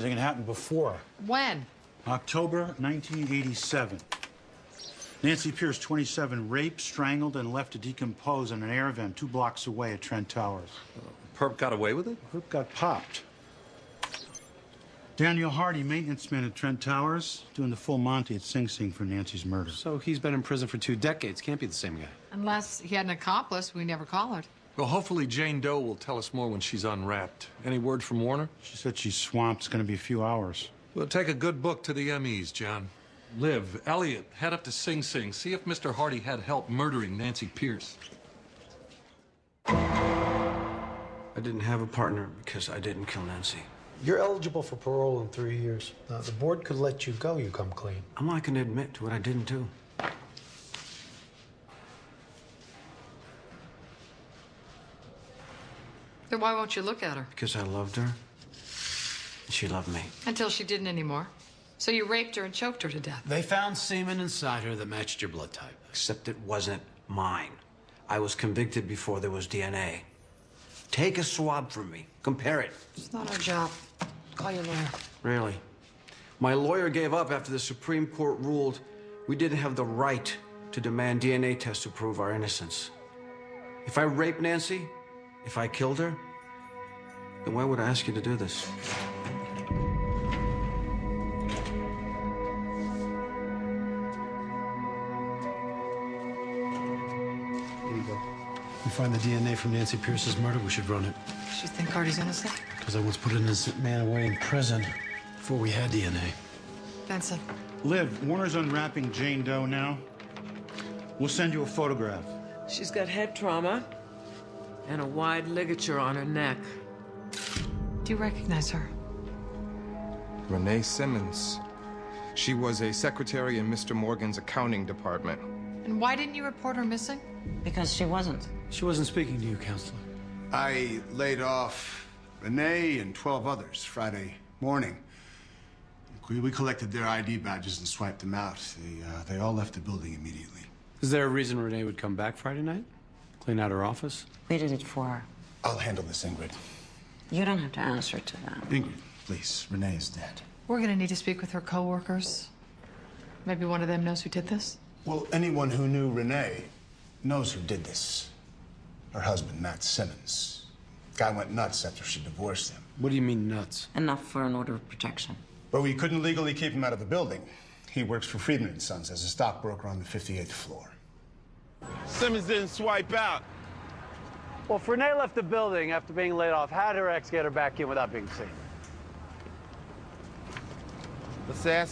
It happened before. When? October 1987. Nancy Pierce, 27, raped, strangled, and left to decompose in an air vent 2 blocks away at Trent Towers. Perp got away with it? Perp got popped. Daniel Hardy, maintenance man at Trent Towers, doing the full Monty at Sing Sing for Nancy's murder. So he's been in prison for 2 decades. Can't be the same guy. Unless he had an accomplice we never collared. Well, hopefully Jane Doe will tell us more when she's unwrapped. Any word from Warner? She said she's swamped. It's going to be a few hours. We'll take a good book to the MEs, John. Liv, Elliot, head up to Sing Sing. See if Mr. Hardy had help murdering Nancy Pierce. I didn't have a partner because I didn't kill Nancy. You're eligible for parole in 3 years. The board could let you go. You come clean. I'm not going to admit to what I didn't do. Then why won't you look at her? Because I loved her. And she loved me. Until she didn't anymore. So you raped her and choked her to death. They found semen inside her that matched your blood type. Except it wasn't mine. I was convicted before there was DNA. Take a swab from me. Compare it. It's not our job. Call your lawyer. Really? My lawyer gave up after the Supreme Court ruled we didn't have the right to demand DNA tests to prove our innocence. If I raped Nancy, if I killed her, then why would I ask you to do this? You find the DNA from Nancy Pierce's murder, we should run it. You think Hardy's innocent? Because I once put an innocent man away in prison before we had DNA. Benson. Liv, Warner's unwrapping Jane Doe now. We'll send you a photograph. She's got head trauma and a wide ligature on her neck. Do you recognize her? Renee Simmons. She was a secretary in Mr. Morgan's accounting department. And why didn't you report her missing? Because she wasn't. She wasn't speaking to you, counselor. I laid off Renee and 12 others Friday morning. We collected their ID badges and swiped them out. They all left the building immediately. Is there a reason Renee would come back Friday night? Clean out her office? We did it for her. I'll handle this, Ingrid. You don't have to answer to that. Ingrid, please. Renee is dead. We're gonna need to speak with her co-workers. Maybe one of them knows who did this? Well, anyone who knew Renee knows who did this. Her husband, Matt Simmons. Guy went nuts after she divorced him. What do you mean, nuts? Enough for an order of protection. But we couldn't legally keep him out of the building. He works for Friedman & Sons as a stockbroker on the 58th floor. Simmons didn't swipe out. Well, if Renee left the building after being laid off, how did her ex get her back in without being seen? Let's ask